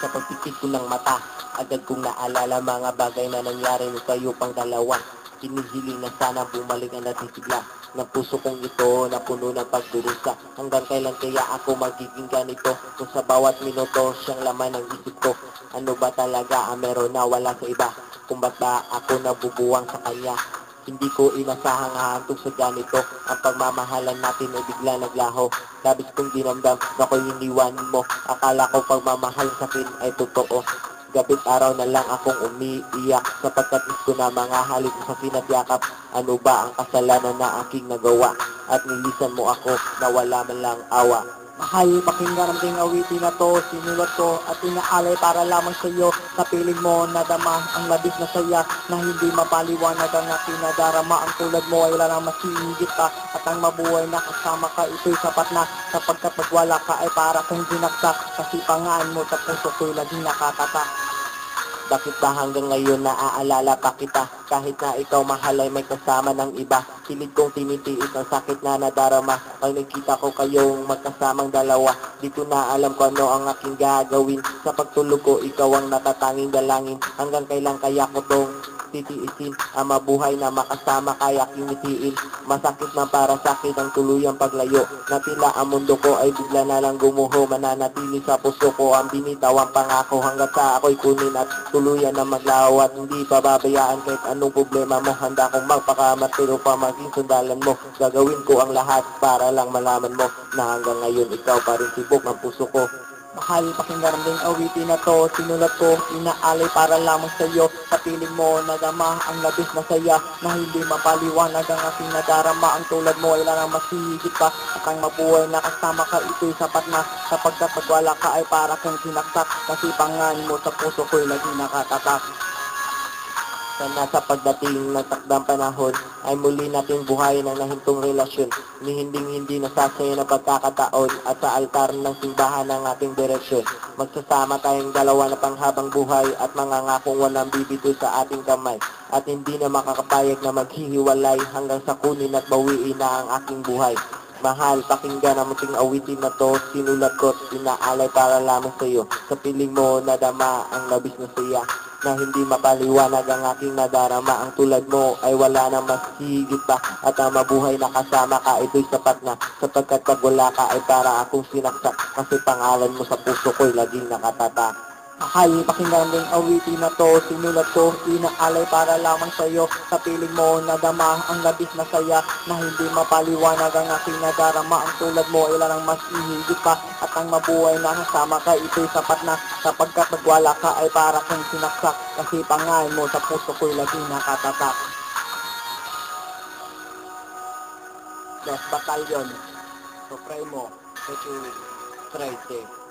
Sa pagpipit ko ng mata, agad kong naalala mga bagay na nangyari nung kayo pang dalawa. Hinihiling na sana bumalik ang dating sigla ng puso kong ito na puno ng pagdurusa. Hanggang kailan kaya ako magiging ganito? Kung sa bawat minuto siyang laman ng isip ko. Ano ba talaga ang meron na wala sa iba? Kung ba't ba ako nabubuwang sa kanya? Hindi ko inasahang hahantong sa ganito. Ang pagmamahalan natin ay bigla naglaho. Labis kong dinamdam na ko'y iniwan mo. Akala ko pagmamahal sa akin ay totoo. Gabit araw na lang akong umiiyak sapagkat gusto na mga halik sa sinadyakap. Ano ba ang kasalanan na aking nagawa? At nilisan mo ako na wala man lang awa. Mahal, pakinggan ang ting awitin na to, sinulat ko at inaalay para lamang sa iyo. Sa piling mo nadama ang labis na saya na hindi mapaliwanag ang aking nadarama. Ang tulad mo ay larang masihigit pa at ang mabuhay na kasama ka ito'y sapat na. Sapagkat pag wala ka ay para kang dinaksak, kasi pangaan mo sa puso ko'y laging nakatatak. Bakit ba hanggang ngayon naaalala pa kita? Kahit na ikaw mahal ay may kasama ng iba. Pilit kong tinitiis ang sakit na nadarama. Pag nakita ko kayong magkasamang dalawa, di ko na alam kung ano ang aking gagawin. Sa pagtulog ko, ikaw ang natatanging dalangin. Hanggang kailan kaya ko tong titiisin? Ang mabuhay na makasama kaya kinitiin. Masakit na para sa akin ang tuluyang paglayo. Na tila ang mundo ko ay bigla na lang gumuho. Mananatili sa puso ko ang binitawang pangako. Hanggat sa ako'y kunin at tuluyan na maglaho at hindi pababayaan kahit anong problema mo. Handa kong magpakamatiro pa maging sundalan mo. Gagawin ko ang lahat para lang malaman mo na hanggang ngayon ikaw pa rin sibok ng puso ko. Mahal, pakinggan ang ting awitin na to, sinulat ko, inaalay para lamang sa iyo. Sa piling mo nadama ang labis na saya na hindi mapaliwanag ang aking nadarama. Ang tulad mo ay larang masihigit pa at ang mabuhay na kasama ka ito'y sapat na. Sapagkat pag wala ka ay para kang sinaksak, kasi pangaan mo sa puso ko'y laging nakatatak. Sana sa pagdating ng takdang panahon ay muli nating buhayin ang nahintong relasyon. Ni hindi nasasaya ng pagkakataon at sa altar ng simbahan ng ating direksyon. Magsasama tayong dalawa na panghabang buhay at mangangakong walang bibitoy sa ating kamay. At hindi na makakapayag na maghihiwalay hanggang sa kunin at bawiin na ang aking buhay. Mahal, pakinggan ang muting awitin na to, sinulat ko at inaalay para lamang sa iyo. Sa piling mo nadama ang labis na saya na hindi mapaliwanag ang aking nadarama. Ang tulad mo ay wala nang mas higit pa at ang mabuhay na kasama ka ito'y sapat na. Sapagkat pag wala ka ay para akong sinaksak, kasi pangalan mo sa puso ko'y laging nakatatak. Mahal, pakinggan ang awitin na to, sinulat ko, inaalay para lamang sa iyo. Sa piling mo nadama ang labis na saya na hindi mapaliwanag ang aking nadarama. Ang tulad mo ay larang mas ihigit pa at ang mabuhay na kasama ka ito'y sapat na. Sapagkat pag wala ka ay para kang sinaksak, kasi pangalan mo sa puso ko'y laging nakatatak. Dos Batalyon, Supremo, Security, 13.